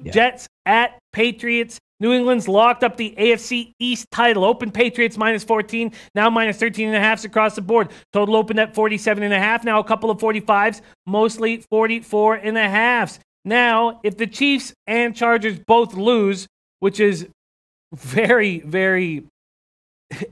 Yeah. Jets at Patriots. New England's locked up the AFC East title. Open Patriots -14, now -13.5 across the board. Total opened at 47.5, now a couple of 45s, mostly 44.5. Now, if the Chiefs and Chargers both lose, which is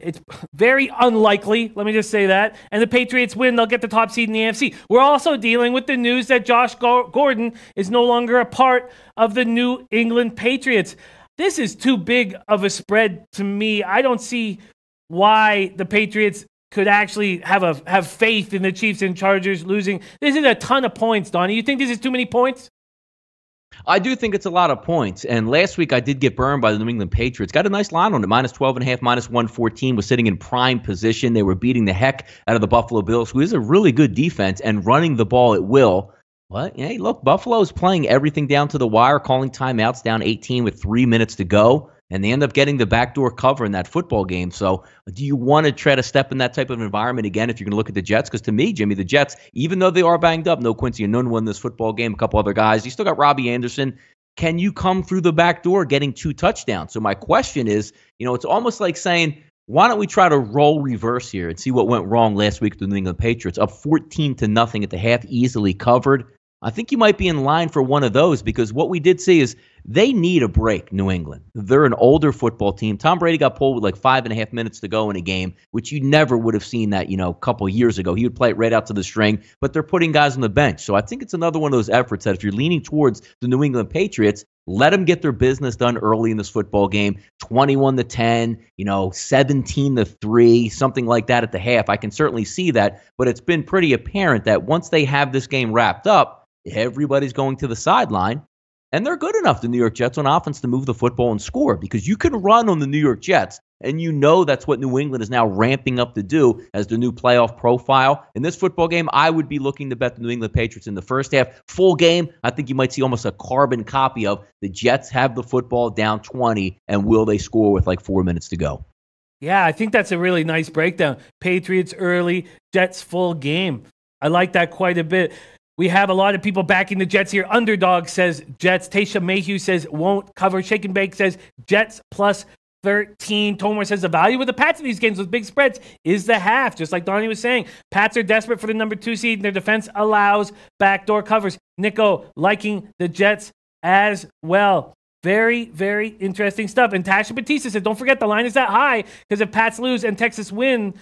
it's very unlikely, let me just say that, and the Patriots win, they'll get the top seed in the AFC. We're also dealing with the news that Josh Gordon is no longer a part of the New England Patriots. This is too big of a spread to me. I don't see why the Patriots could actually have faith in the Chiefs and Chargers losing. This is a ton of points, Donnie. You think this is too many points? I do think it's a lot of points. And last week I did get burned by the New England Patriots. Got a nice line on it, -12.5, -114. Was sitting in prime position. They were beating the heck out of the Buffalo Bills, who is a really good defense and running the ball at will. But, hey, look, Buffalo is playing everything down to the wire, calling timeouts down 18 with 3 minutes to go. And they end up getting the backdoor cover in that football game. So do you want to try to step in that type of environment again if you're going to look at the Jets? Because to me, Jimmy, the Jets, even though they are banged up, no Quincy and none won this football game, a couple other guys, you still got Robbie Anderson. Can you come through the back door getting 2 touchdowns? So my question is, it's almost like saying, why don't we try to roll reverse here and see what went wrong last week with the New England Patriots? Up 14-0 at the half, easily covered. I think you might be in line for one of those because what we did see is they need a break, New England. They're an older football team. Tom Brady got pulled with like 5.5 minutes to go in a game, which you never would have seen that, a couple years ago. He would play it right out to the string, but they're putting guys on the bench. So I think it's another one of those efforts that if you're leaning towards the New England Patriots, let them get their business done early in this football game, 21-10, 17-3, something like that at the half. I can certainly see that, but it's been pretty apparent that once they have this game wrapped up, everybody's going to the sideline, and they're good enough, the New York Jets, on offense to move the football and score because you can run on the New York Jets, and that's what New England is now ramping up to do as the new playoff profile. In this football game, I would be looking to bet the New England Patriots in the first half. Full game, I think you might see almost a carbon copy of the Jets have the football down 20, and will they score with like 4 minutes to go? Yeah, I think that's a really nice breakdown. Patriots early, Jets full game. I like that quite a bit. We have a lot of people backing the Jets here. Underdog says Jets. Tasha Mayhew says won't cover. Shake and Bake says Jets +13. Tomar says the value of the Pats in these games with big spreads is the half, just like Donnie was saying. Pats are desperate for the number 2 seed, and their defense allows backdoor covers. Nico liking the Jets as well. Very, very interesting stuff. And Tasha Batista said, don't forget the line is that high because if Pats lose and Texans win,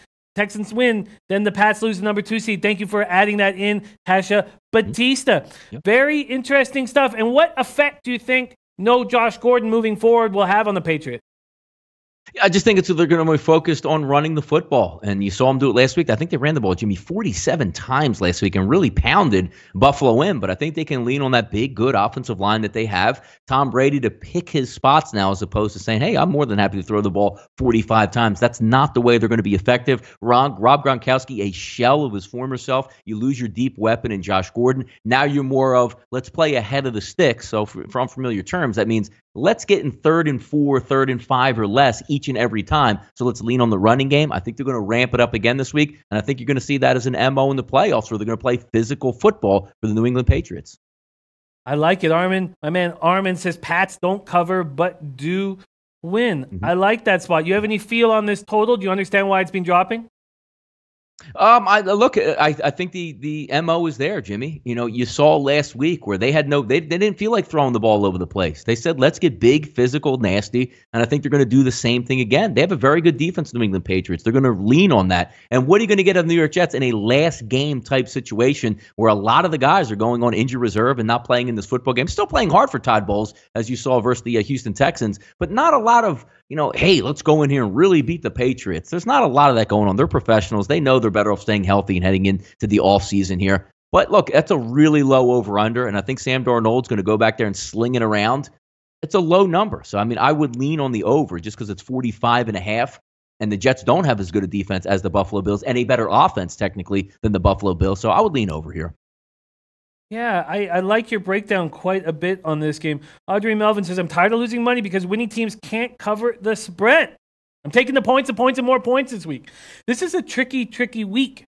then the Pats lose the number 2 seed. Thank you for adding that in, Tasha Batista. Yep. Very interesting stuff. And what effect do you think no Josh Gordon moving forward will have on the Patriots? I just think they're going to be focused on running the football. And you saw them do it last week. I think they ran the ball, Jimmy, 47 times last week and really pounded Buffalo in. But I think they can lean on that big, good offensive line that they have. Tom Brady to pick his spots now as opposed to saying, hey, I'm more than happy to throw the ball 45 times. That's not the way they're going to be effective. Rob Gronkowski, a shell of his former self. You lose your deep weapon in Josh Gordon. Now you're more of, let's play ahead of the sticks. So for unfamiliar terms, that means let's get in 3rd and 4, 3rd and 5 or less each and every time. So let's lean on the running game. I think they're going to ramp it up again this week. And I think you're going to see that as an MO in the playoffs where they're going to play physical football for the New England Patriots. I like it, Armin. My man Armin says Pats don't cover but do win. I like that spot. You have any feel on this total? Do you understand why it's been dropping? I think the MO is there, Jimmy. You saw last week where they didn't feel like throwing the ball all over the place. They said, let's get big, physical, nasty. And I think they're going to do the same thing again. They have a very good defense, New England Patriots. They're going to lean on that. And what are you going to get of the New York Jets in a last game type situation where a lot of the guys are going on injured reserve and not playing in this football game? Still playing hard for Todd Bowles, as you saw versus the Houston Texans, but not a lot of, hey, let's go in here and really beat the Patriots. There's not a lot of that going on. They're professionals. They know they're better off staying healthy and heading into the offseason here. But look, that's a really low over-under, and I think Sam Darnold's going to go back there and sling it around. It's a low number. So, I would lean on the over just because it's 45.5, and the Jets don't have as good a defense as the Buffalo Bills and a better offense, technically, than the Buffalo Bills. So I would lean over here. Yeah, I like your breakdown quite a bit on this game. Audrey Melvin says, I'm tired of losing money because winning teams can't cover the spread. I'm taking the points and more points this week. This is a tricky week.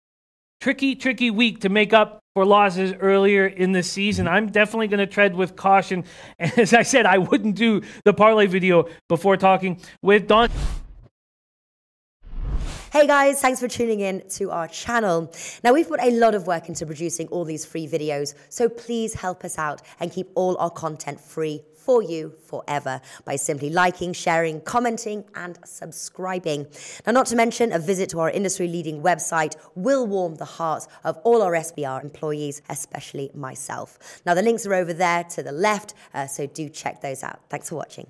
Tricky week to make up for losses earlier in the season. I'm definitely going to tread with caution. And as I said, I wouldn't do the parlay video before talking with Don. Hey guys, thanks for tuning in to our channel. Now, we've put a lot of work into producing all these free videos, so please help us out and keep all our content free for you forever by simply liking, sharing, commenting, and subscribing. Now, not to mention, a visit to our industry-leading website will warm the hearts of all our SBR employees, especially myself. Now, the links are over there to the left, so do check those out. Thanks for watching.